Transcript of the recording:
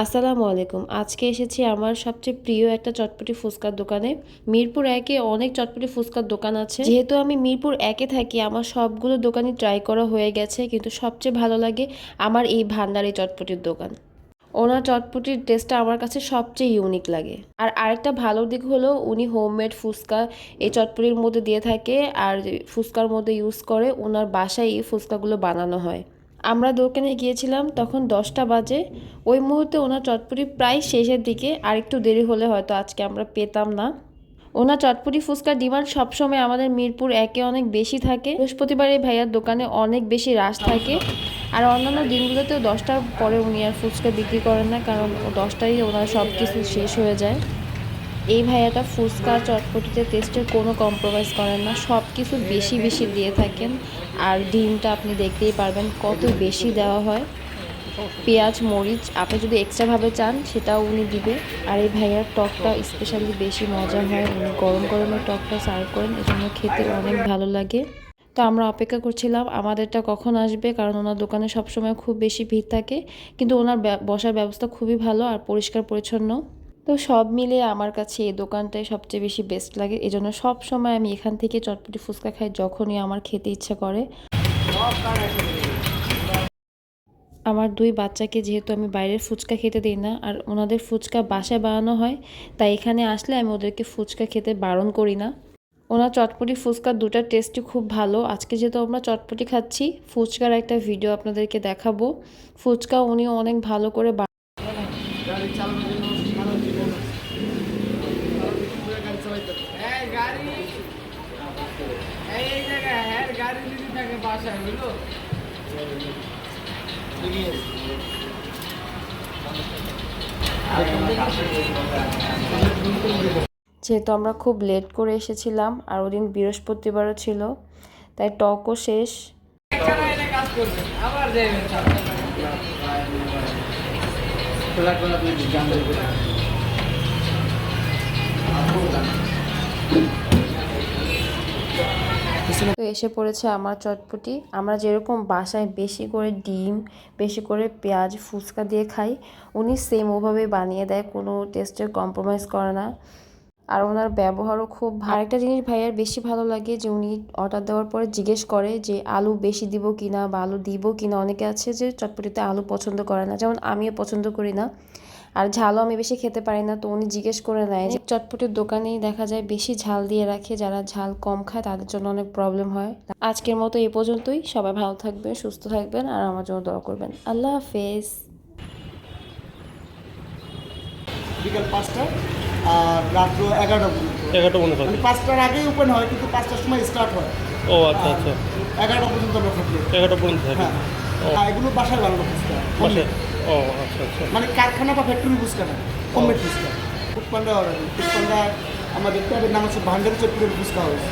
আসসালামু আলাইকুম। আজকে এসেছি আমার সবচেয়ে প্রিয় একটা চটপটি ফুচকার দোকানে। মিরপুর ১ এ অনেক চটপটি ফুচকার দোকান আছে। যেহেতু আমি মিরপুর ১ এ থাকি, আমার সবগুলো দোকানই ট্রাই করা হয়ে গেছে। কিন্তু সবচেয়ে ভালো লাগে আমার এই ভান্ডারি চটপটির দোকান। ওনার চটপটির টেস্টটা আমার কাছে সবচেয়ে ইউনিক লাগে। আর আরেকটা ভালো দিক হলো উনি হোমমেড ফুচকা এই চটপটির মধ্যে দিয়ে থাকে, আর ফুচকার মধ্যে ইউজ করে ওনার বাসায় এই ফুচকাগুলো বানানো হয়। আমরা দোকানে গিয়েছিলাম তখন ১০টা বাজে। ওই মুহূর্তে ওনার চটপটি প্রায় শেষের দিকে, আর একটু দেরি হলে হয়তো আজকে আমরা পেতাম না। ওনার চটপটি ফুচকার ডিমান্ড সবসময় আমাদের মিরপুর ১ এ অনেক বেশি থাকে। বৃহস্পতিবার এই ভাইয়ার দোকানে অনেক বেশি রাশ থাকে। আর অন্যান্য দিনগুলোতেও ১০টার পরে উনি আর ফুচকা বিক্রি করেন না, কারণ ১০টায় ওনার সব কিছু শেষ হয়ে যায়। এই ভাইয়াটা ফুচকা চটপটিতে টেস্টের কোনো কম্প্রোমাইজ করেন না, সব কিছু বেশি বেশি দিয়ে থাকেন। আর ডিমটা আপনি দেখতেই পারবেন কত বেশি দেওয়া হয়। পেঁয়াজ মরিচ আপনি যদি এক্সট্রাভাবে চান সেটাও উনি দিবে। আর এই ভাইয়ার টকটা স্পেশালি বেশি মজা হয়, উনি গরম গরমের টকটা সার্ভ করেন, এজন্য খেতে অনেক ভালো লাগে। তো আমরা অপেক্ষা করছিলাম আমাদেরটা কখন আসবে, কারণ ওনার দোকানে সবসময় খুব বেশি ভিড় থাকে। কিন্তু ওনার বসার ব্যবস্থা খুবই ভালো আর পরিষ্কার পরিচ্ছন্ন। তো সব মিলিয়ে আমার কাছে এই দোকানটাই সবচেয়ে বেশি বেস্ট লাগে, এজন্য সব সময় আমি এখান থেকে চটপটি ফুচকা খাই যখনই আমার খেতে ইচ্ছা করে। আমার ২ বাচ্চাকে যেহেতু আমি বাইরের ফুচকা খেতে দিই না, আর ওনাদের ফুচকা বাসায় বানানো হয়, তাই এখানে আসলে আমি ওদেরকে ফুচকা খেতে বারণ করি না। ওনার চটপটি ফুচকার দুটার টেস্টই খুব ভালো। আজকে যেহেতু আমরা চটপটি খাচ্ছি, ফুচকার একটা ভিডিও আপনাদেরকে দেখাবো। ফুচকা উনিও অনেক ভালো করে যেহেতু আমরা খুব লেট করে এসেছিলাম আর ওদিন বৃহস্পতিবারও ছিল, তাই টকও শেষ। তো এসে পড়েছে আমার চটপটি। আমরা যেরকম বাসায় বেশি করে ডিম, বেশি করে পেঁয়াজ ফুচকা দিয়ে খাই, উনি সেম ওভাবে বানিয়ে দেয়, কোনো টেস্টের কম্প্রোমাইজ করে না। আর ওনার ব্যবহারও খুব ভালো। আরেকটা জিনিস ভাইয়ার বেশি ভালো লাগে যে উনি অর্ডার দেওয়ার পরে জিজ্ঞেস করে যে আলু বেশি দিব কিনা বা আলু দিব কিনা। অনেকে আছে যে চটপটিতে আলু পছন্দ করে না, যেমন আমিও পছন্দ করি না। আর ঝালও আমি বেশি খেতে পারি না, তো উনি জিজ্ঞেস করে নেয়। যে চটপটির দোকানেই দেখা যায় বেশি ঝাল দিয়ে রাখে, যারা ঝাল কম খায় তাদের জন্য অনেক প্রবলেম হয়। আজকের মতো এই পর্যন্তই। সবাই ভালো থাকবেন, সুস্থ থাকবেন, আর আমার জন্য দোয়া করবেন। আল্লাহ হাফেজ। বিকাল ৫টা আর রাত্র ১১টা পর্যন্ত। ১১টা পর্যন্ত মানে ৫টার আগেই ওপেন হয়, কিন্তু ৫টার সময় স্টার্ট হয়। ও আচ্ছা আচ্ছা। ১১টা পর্যন্ত আমরা থাকি। ১১টা পর্যন্ত থাকে। হ্যাঁ, ও আর এগুলো বাসায় বানানো ফুচকা। বাসায়। ও আচ্ছা আচ্ছা। মানে কারখানা বা ফ্যাক্টরি ফুচকা না, homemade phuchka. Foodpanda order Foodpanda আমাদের ট্যাবের নাম হচ্ছে ভান্ডারি চটপটি ফুচকা হাউস।